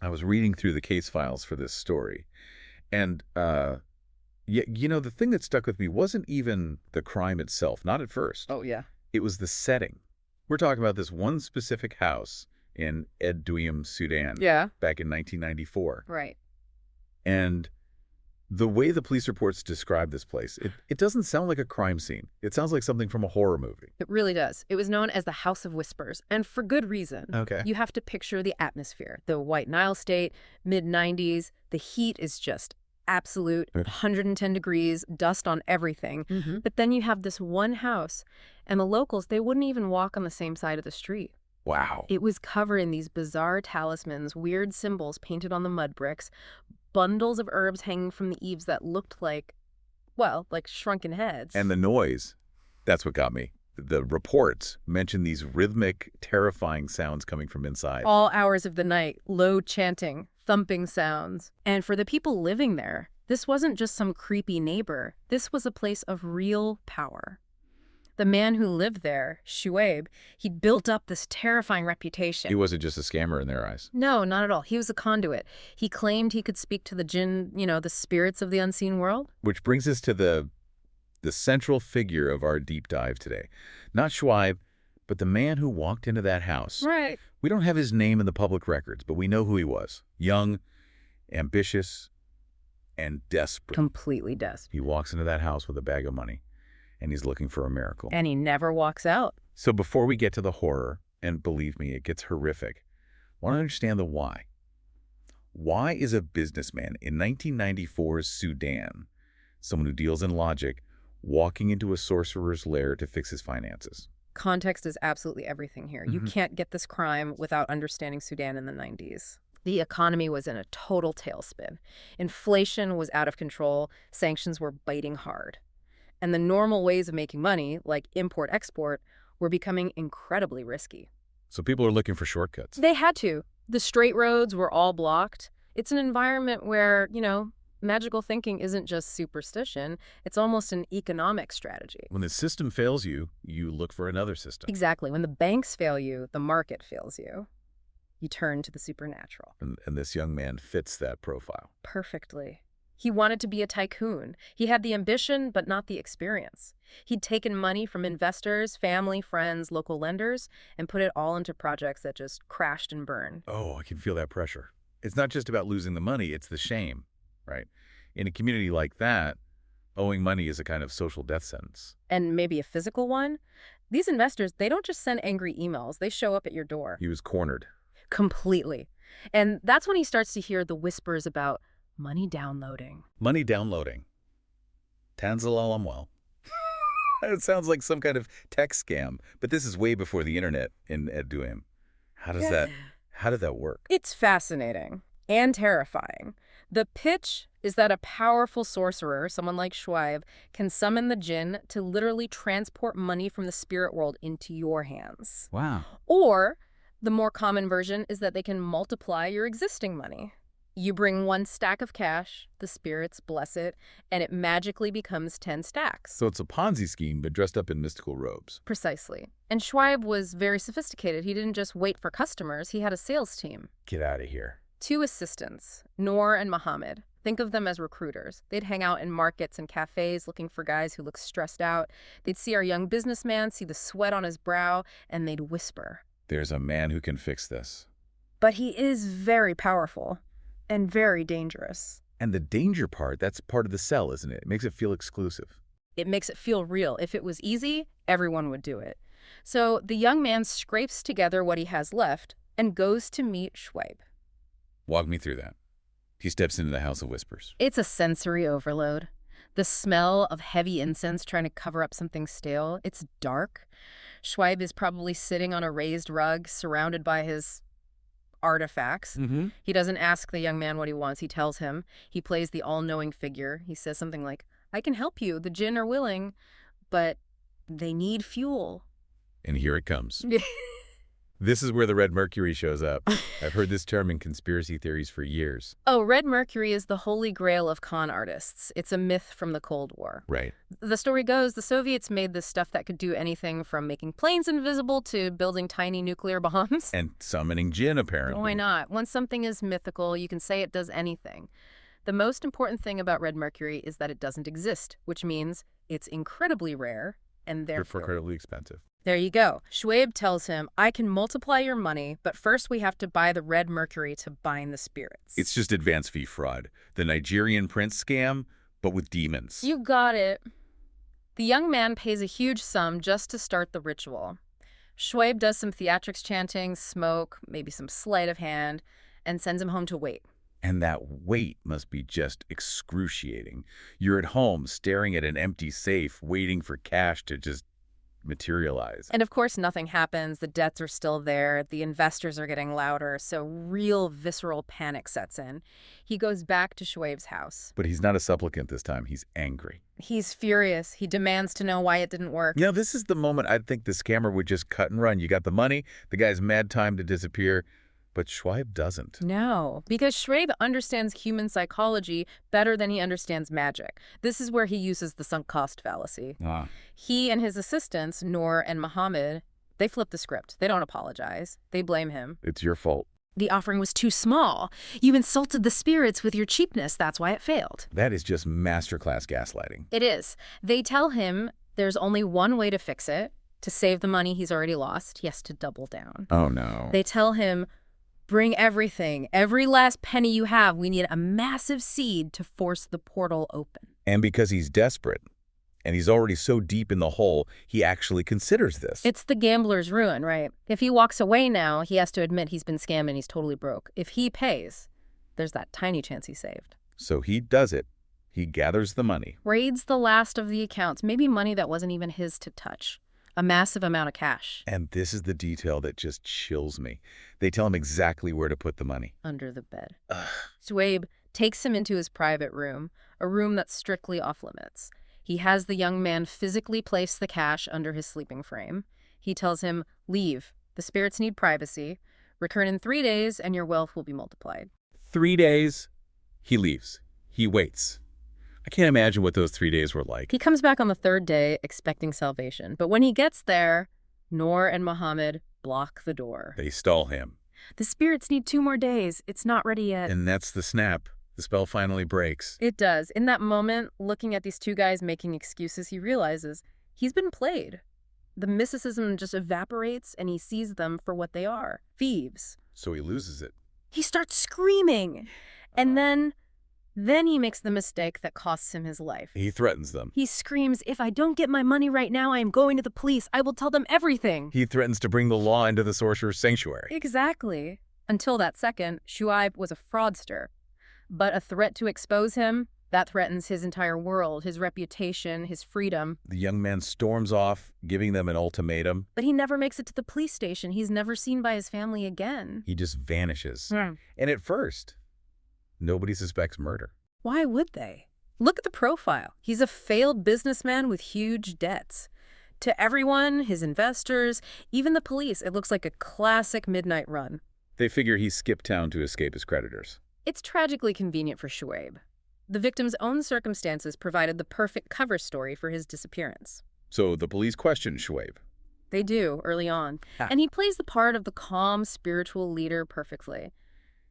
I was reading through the case files for this story, and the thing that stuck with me wasn't even the crime itself, not at first. Oh, yeah. It was the setting. We're talking about this one specific house in Ed Duyum, Sudan, Yeah. back in 1994. Right. And the way the police reports describe this place, it doesn't sound like a crime scene. It sounds like something from a horror movie. It really does. It was known as the House of Whispers, and for good reason. Okay. You have to picture the atmosphere. The White Nile state, mid-90s, the heat is just absolute, 110 degrees, dust on everything. But then you have this one house, and the locals, they wouldn't even walk on the same side of the street. Wow. It was covered in these bizarre talismans, weird symbols painted on the mud bricks, bundles of herbs hanging from the eaves that looked like, well, like shrunken heads. And the noise, that's what got me. The reports mention these rhythmic, terrifying sounds coming from inside. All hours of the night, low chanting, thumping sounds. And for the people living there, this wasn't just some creepy neighbor. This was a place of real power. The man who lived there, Shoaib, he'd built up this terrifying reputation. He wasn't just a scammer in their eyes. No, not at all. He was a conduit. He claimed he could speak to the jinn, the spirits of the unseen world. Which brings us to the central figure of our deep dive today. Not Shoaib, but the man who walked into that house. Right. We don't have his name in the public records, but we know who he was. Young, ambitious, and desperate. Completely desperate. He walks into that house with a bag of money, and he's looking for a miracle. And he never walks out. So before we get to the horror, and believe me, it gets horrific, I want to understand the why. Why is a businessman in 1994's Sudan, someone who deals in logic, walking into a sorcerer's lair to fix his finances? Context is absolutely everything here. You can't get this crime without understanding Sudan in the 90s. The economy was in a total tailspin. Inflation was out of control. Sanctions were biting hard. And the normal ways of making money, like import-export, were becoming incredibly risky. So people are looking for shortcuts. They had to. The straight roads were all blocked. It's an environment where, magical thinking isn't just superstition. It's almost an economic strategy. When the system fails you, you look for another system. Exactly. When the banks fail you, the market fails you. You turn to the supernatural. And this young man fits that profile. Perfectly. He wanted to be a tycoon. He had the ambition, but not the experience. He'd taken money from investors, family, friends, local lenders, and put it all into projects that just crashed and burned. Oh, I can feel that pressure. It's not just about losing the money, it's the shame, right? In a community like that, owing money is a kind of social death sentence. And maybe a physical one. These investors, they don't just send angry emails. They show up at your door. He was cornered. Completely. And that's when he starts to hear the whispers about money downloading. Money downloading. Tanzalal Amwal. It sounds like some kind of tech scam, but this is way before the internet in Ed Duyum. How did that work? It's fascinating and terrifying. The pitch is that a powerful sorcerer, someone like Shoaib, can summon the jinn to literally transport money from the spirit world into your hands. Wow. Or the more common version is that they can multiply your existing money. You bring one stack of cash, the spirits bless it, and it magically becomes 10 stacks. So it's a Ponzi scheme, but dressed up in mystical robes. Precisely. And Shoaib was very sophisticated. He didn't just wait for customers. He had a sales team. Get out of here. 2 assistants, Noor and Mohammed. Think of them as recruiters. They'd hang out in markets and cafes looking for guys who look stressed out. They'd see our young businessman, see the sweat on his brow, and they'd whisper. There's a man who can fix this. But he is very powerful. And very dangerous. And the danger part, that's part of the sell, isn't it? It makes it feel exclusive. It makes it feel real. If it was easy, everyone would do it. So the young man scrapes together what he has left and goes to meet Shoaib. Walk me through that. He steps into the House of Whispers. It's a sensory overload. The smell of heavy incense trying to cover up something stale. It's dark. Shoaib is probably sitting on a raised rug surrounded by his artifacts. He doesn't ask the young man what he wants. He tells him. He plays the all-knowing figure. He says something like, I can help you. The jinn are willing, but they need fuel. And here it comes. This is where the red mercury shows up. I've heard this term in conspiracy theories for years. Oh, red mercury is the holy grail of con artists. It's a myth from the Cold War. Right. The story goes, the Soviets made this stuff that could do anything from making planes invisible to building tiny nuclear bombs. And summoning jinn, apparently. Why not? Once something is mythical, you can say it does anything. The most important thing about red mercury is that it doesn't exist, which means it's incredibly rare and therefore incredibly expensive. There you go. Shoaib tells him, I can multiply your money, but first we have to buy the red mercury to bind the spirits. It's just advance fee fraud. The Nigerian prince scam, but with demons. You got it. The young man pays a huge sum just to start the ritual. Shoaib does some theatrics chanting, smoke, maybe some sleight of hand, and sends him home to wait. And that wait must be just excruciating. You're at home staring at an empty safe, waiting for cash to just materialize. And of course, nothing happens. The debts are still there. The investors are getting louder. So real visceral panic sets in. He goes back to Shoaib's house. But he's not a supplicant this time. He's angry. He's furious. He demands to know why it didn't work. You know, this is the moment I'd think the scammer would just cut and run. You got the money, the guy's mad time to disappear. But Shoaib doesn't. No, because Shoaib understands human psychology better than he understands magic. This is where he uses the sunk cost fallacy. He and his assistants, Noor and Mohammed, they flip the script. They don't apologize. They blame him. It's your fault. The offering was too small. You insulted the spirits with your cheapness. That's why it failed. That is just masterclass gaslighting. It is. They tell him there's only one way to fix it. To save the money he's already lost, he has to double down. Oh, no. They tell him, bring everything, every last penny you have. We need a massive seed to force the portal open. And because he's desperate, and he's already so deep in the hole, he actually considers this. It's the gambler's ruin, right? If he walks away now, he has to admit he's been scammed and he's totally broke. If he pays, there's that tiny chance he's saved. So he does it. He gathers the money. Raids the last of the accounts, maybe money that wasn't even his to touch. A massive amount of cash. And this is the detail that just chills me. They tell him exactly where to put the money. Under the bed. Shoaib takes him into his private room, a room that's strictly off limits. He has the young man physically place the cash under his sleeping frame. He tells him, leave. The spirits need privacy. Return in 3 days and your wealth will be multiplied. 3 days, he leaves. He waits. I can't imagine what those 3 days were like. He comes back on the 3rd day expecting salvation. But when he gets there, Noor and Mohammed block the door. They stall him. The spirits need 2 more days. It's not ready yet. And that's the snap. The spell finally breaks. It does. In that moment, looking at these 2 guys making excuses, he realizes he's been played. The mysticism just evaporates and he sees them for what they are. Thieves. So he loses it. He starts screaming. And then he makes the mistake that costs him his life. He threatens them. He screams, if I don't get my money right now, I am going to the police. I will tell them everything. He threatens to bring the law into the Sorcerer's sanctuary. Exactly. Until that second, Shoaib was a fraudster. But a threat to expose him, that threatens his entire world, his reputation, his freedom. The young man storms off, giving them an ultimatum. But he never makes it to the police station. He's never seen by his family again. He just vanishes. And at first, nobody suspects murder. Why would they? Look at the profile. He's a failed businessman with huge debts. To everyone, his investors, even the police, it looks like a classic midnight run. They figure he skipped town to escape his creditors. It's tragically convenient for Shoaib. The victim's own circumstances provided the perfect cover story for his disappearance. So the police question Shoaib. They do, early on. And he plays the part of the calm, spiritual leader perfectly.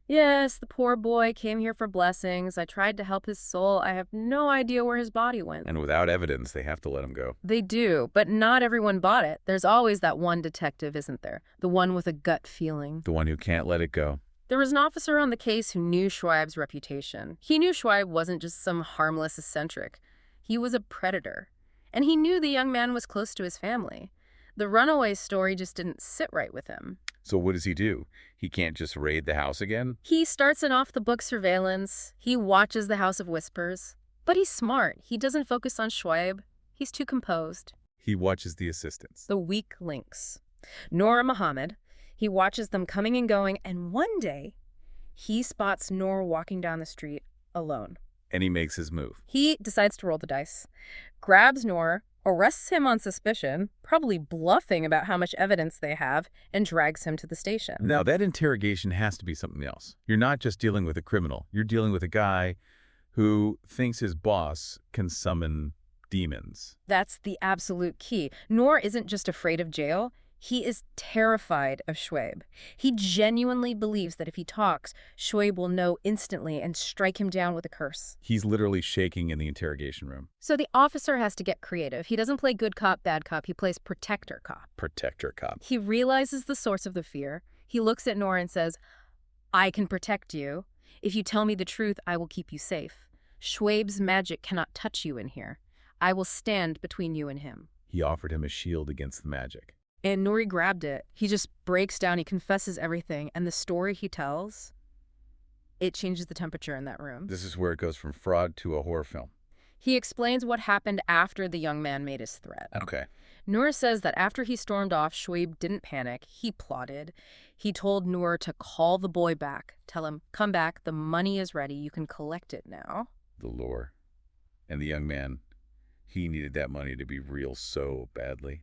Yes, the poor boy came here for blessings. I tried to help his soul. I have no idea where his body went. And without evidence, they have to let him go. They do, but not everyone bought it. There's always that one detective, isn't there? The one with a gut feeling. The one who can't let it go. There was an officer on the case who knew Shoaib's reputation. He knew Shoaib wasn't just some harmless eccentric. He was a predator. And he knew the young man was close to his family. The runaway story just didn't sit right with him. So what does he do? He can't just raid the house again? He starts an off-the-book surveillance. He watches the House of Whispers. But he's smart. He doesn't focus on Shoaib. He's too composed. He watches the assistants. The weak links. Noor and Mohammed. He watches them coming and going, and one day, he spots Noor walking down the street alone. And he makes his move. He decides to roll the dice, grabs Noor, arrests him on suspicion, probably bluffing about how much evidence they have, and drags him to the station. Now, that interrogation has to be something else. You're not just dealing with a criminal. You're dealing with a guy who thinks his boss can summon demons. That's the absolute key. Noor isn't just afraid of jail. He is terrified of Shoaib. He genuinely believes that if he talks, Shoaib will know instantly and strike him down with a curse. He's literally shaking in the interrogation room. So the officer has to get creative. He doesn't play good cop, bad cop. He plays protector cop. Protector cop. He realizes the source of the fear. He looks at Noor and says, I can protect you. If you tell me the truth, I will keep you safe. Shoaib's magic cannot touch you in here. I will stand between you and him. He offered him a shield against the magic. And Nouri grabbed it. He just breaks down. He confesses everything. And the story he tells, it changes the temperature in that room. This is where it goes from fraud to a horror film. He explains what happened after the young man made his threat. Okay. Noor says that after he stormed off, Shoaib didn't panic. He plotted. He told Noor to call the boy back. Tell him, come back. The money is ready. You can collect it now. The lure. And the young man, he needed that money to be real so badly.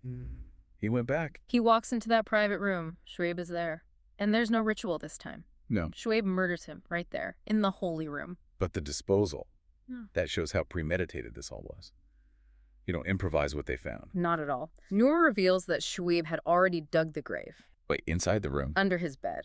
He went back. He walks into that private room. Shoaib is there. And there's no ritual this time. No. Shoaib murders him right there, in the holy room. But the disposal, Yeah. that shows how premeditated this all was. You don't improvise what they found. Not at all. Noor reveals that Shoaib had already dug the grave. Wait, inside the room? Under his bed.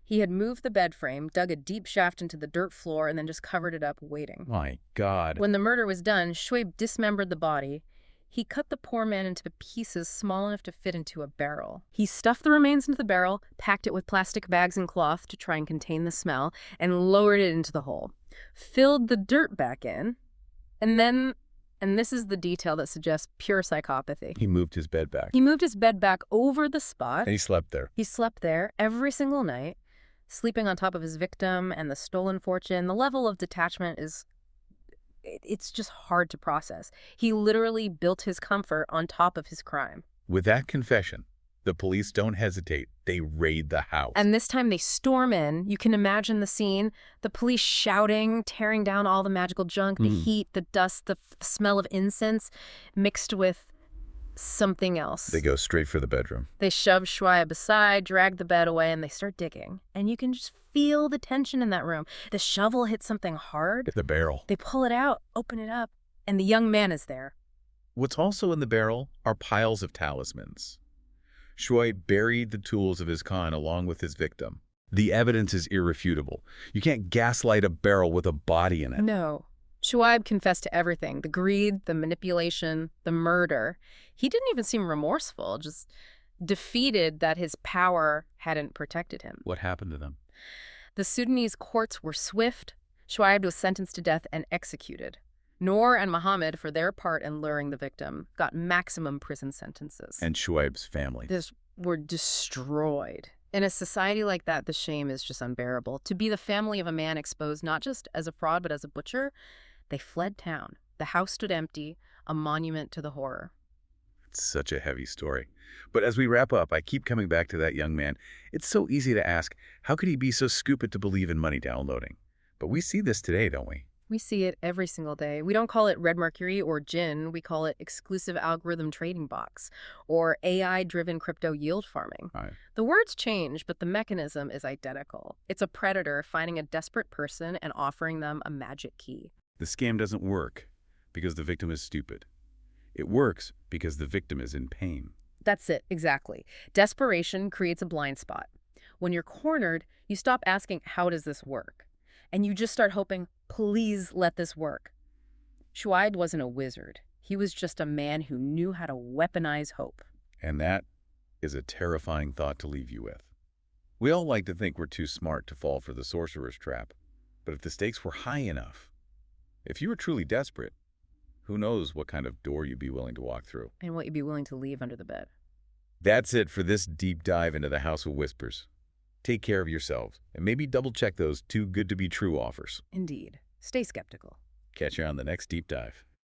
He had moved the bed frame, dug a deep shaft into the dirt floor, and then just covered it up, waiting. My God. When the murder was done, Shoaib dismembered the body. He cut the poor man into pieces small enough to fit into a barrel. He stuffed the remains into the barrel, packed it with plastic bags and cloth to try and contain the smell, and lowered it into the hole. Filled the dirt back in, and then, and this is the detail that suggests pure psychopathy. He moved his bed back. He moved his bed back over the spot. And he slept there. He slept there every single night, sleeping on top of his victim and the stolen fortune. The level of detachment is, it's just hard to process. He literally built his comfort on top of his crime. With that confession, the police don't hesitate. They raid the house. And this time they storm in. You can imagine the scene. The police shouting, tearing down all the magical junk, the heat, the dust, the smell of incense mixed with something else. They go straight for the bedroom. They shove Shoaib aside, drag the bed away, and they start digging. And you can just feel the tension in that room. The shovel hits something hard. The barrel. They pull it out, open it up, and the young man is there. What's also in the barrel are piles of talismans. Shoaib buried the tools of his con along with his victim. The evidence is irrefutable. You can't gaslight a barrel with a body in it. No. Shoaib confessed to everything. The greed, the manipulation, the murder. He didn't even seem remorseful, just defeated that his power hadn't protected him. What happened to them? The Sudanese courts were swift. Shoaib was sentenced to death and executed. Noor and Mohammed, for their part in luring the victim, got maximum prison sentences. And Shoaib's family. This were destroyed. In a society like that, the shame is just unbearable. To be the family of a man exposed not just as a fraud, but as a butcher, they fled town. The house stood empty, a monument to the horror. It's such a heavy story. But as we wrap up, I keep coming back to that young man. It's so easy to ask, how could he be so stupid to believe in money downloading? But we see this today, don't we? We see it every single day. We don't call it red mercury or gin. We call it exclusive algorithm trading box or AI-driven crypto yield farming. Right. The words change, but the mechanism is identical. It's a predator finding a desperate person and offering them a magic key. The scam doesn't work because the victim is stupid. It works because the victim is in pain. That's it, exactly. Desperation creates a blind spot. When you're cornered, you stop asking, how does this work? And you just start hoping, please let this work. Shoaib wasn't a wizard. He was just a man who knew how to weaponize hope. And that is a terrifying thought to leave you with. We all like to think we're too smart to fall for the sorcerer's trap. But if the stakes were high enough, if you were truly desperate, who knows what kind of door you'd be willing to walk through. And what you'd be willing to leave under the bed. That's it for this deep dive into the House of Whispers. Take care of yourselves, and maybe double-check those too good-to-be-true offers. Indeed. Stay skeptical. Catch you on the next deep dive.